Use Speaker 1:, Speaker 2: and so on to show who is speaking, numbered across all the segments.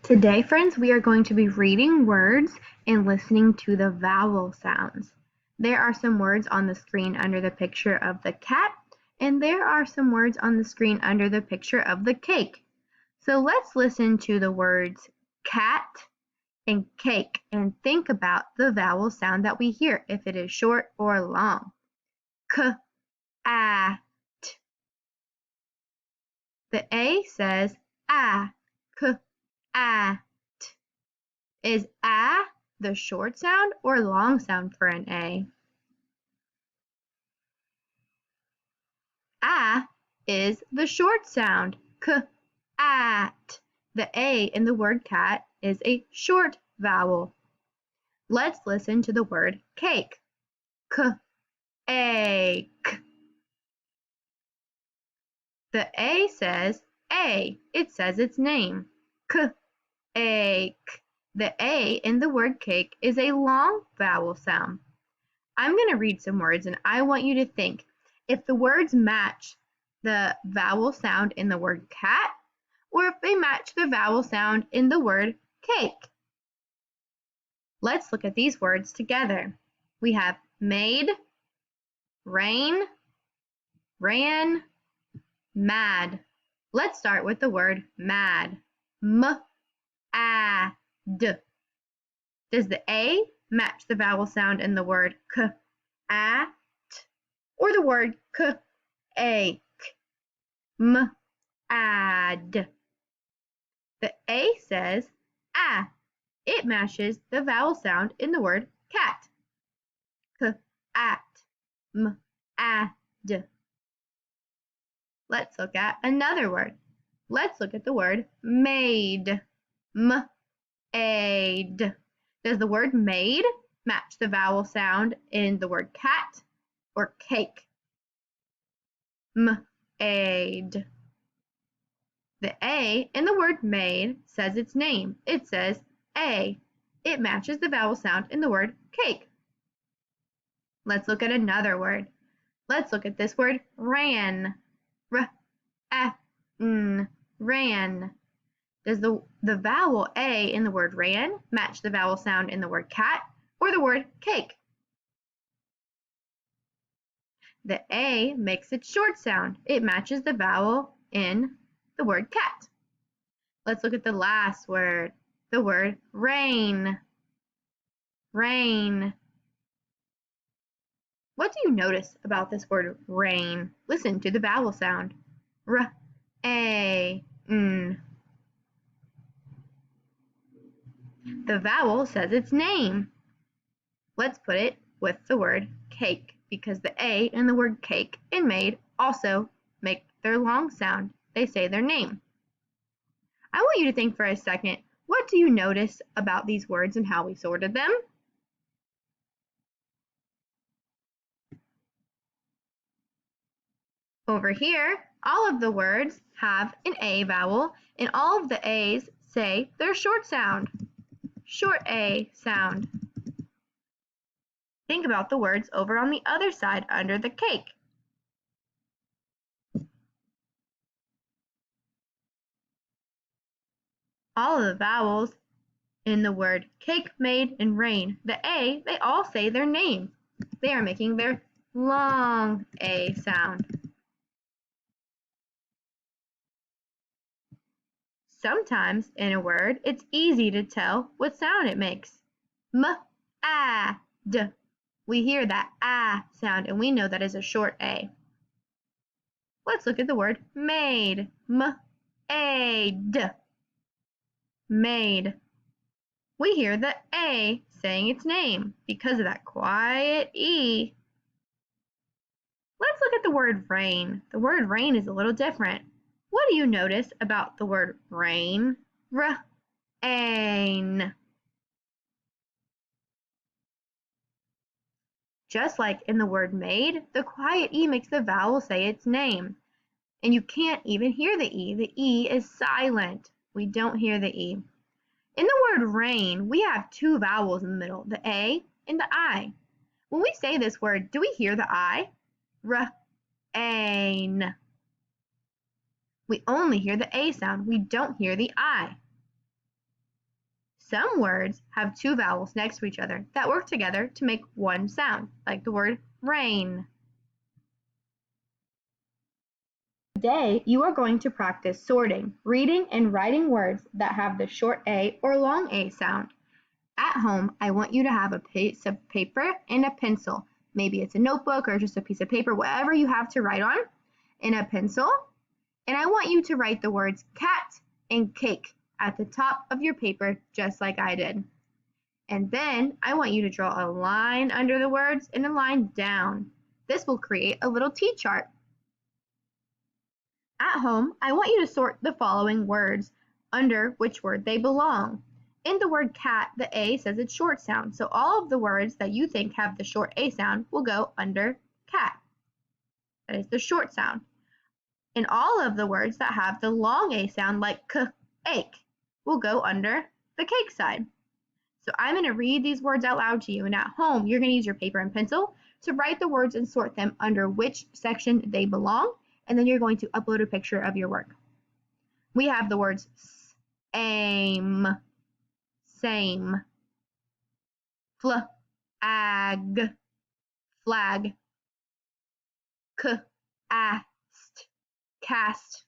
Speaker 1: Today, friends, we are going to be reading words and listening to the vowel sounds. There are some words on the screen under the picture of the cat, and there are some words on the screen under the picture of the cake. So let's listen to the words cat and cake and think about the vowel sound that we hear, if it is short or long. K, a, t. The A says a, k, a. Is a the short sound or long sound for an A? A is the short sound. K-at. The A in the word cat is a short vowel. Let's listen to the word cake. K-ake. The A says A. It says its name. K-ake. The A in the word cake is a long vowel sound. I'm going to read some words and I want you to think if the words match the vowel sound in the word cat or if they match the vowel sound in the word cake. Let's look at these words together. We have made, rain, ran, mad. Let's start with the word mad. M-a-d. Does the A match the vowel sound in the word k-at or the word k-ake? M-ad. The A says a. It matches the vowel sound in the word cat. K-at. M-ad. Let's look at another word. Let's look at the word made. M-aid. Does the word made match the vowel sound in the word cat or cake? M-aid. The A in the word made says its name. It says A. It matches the vowel sound in the word cake. Let's look at another word. Let's look at this word ran. R-a-n. Ran. Does the vowel A in the word ran match the vowel sound in the word cat or the word cake? The A makes its short sound. It matches the vowel in the word cat. Let's look at the last word, the word rain. Rain. What do you notice about this word rain? Listen to the vowel sound. R-a-n. The vowel says its name. Let's put it with the word cake because the A in the word cake and made also make their long sound. They say their name. I want you to think for a second, what do you notice about these words and how we sorted them? Over here, all of the words have an A vowel and all of the A's say their short sound. Short A sound. Think about the words over on the other side under the cake. All of the vowels in the word cake, made, and rain, the A, they all say their name. They are making their long A sound. Sometimes in a word, it's easy to tell what sound it makes. M-a-d. We hear that ah sound and we know that is a short A. Let's look at the word made. M-a-d. Made. We hear the A saying its name because of that quiet E. Let's look at the word rain. The word rain is a little different. What do you notice about the word rain? Rain. Just like in the word made, the quiet E makes the vowel say its name. And you can't even hear the E. The E is silent. We don't hear the E. In the word rain, we have two vowels in the middle, the A and the I. When we say this word, do we hear the I? Rain. We only hear the A sound. We don't hear the I. Some words have two vowels next to each other that work together to make one sound, like the word rain. Today, you are going to practice sorting, reading, and writing words that have the short A or long A sound. At home, I want you to have a piece of paper and a pencil. Maybe it's a notebook or just a piece of paper, whatever you have to write on, and a pencil. And I want you to write the words cat and cake at the top of your paper, just like I did. And then I want you to draw a line under the words and a line down. This will create a little T-chart. At home, I want you to sort the following words under which word they belong. In the word cat, the A says it's short sound, so all of the words that you think have the short A sound will go under cat. That is the short sound. And all of the words that have the long A sound, like k, ache, will go under the cake side. So I'm going to read these words out loud to you, and at home, you're going to use your paper and pencil to write the words and sort them under which section they belong, and then you're going to upload a picture of your work. We have the words aim, same, ag, flag, ast, cast,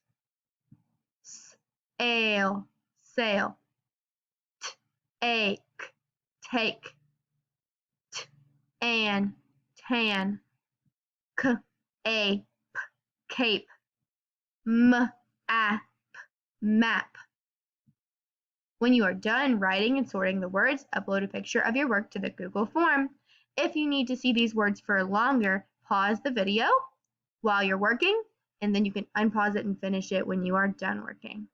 Speaker 1: ale, sail, ache, take, an, tan, ape, cape, app, map. When you are done writing and sorting the words, upload a picture of your work to the Google form. If you need to see these words for longer, pause the video while you're working, and then you can unpause it and finish it when you are done working.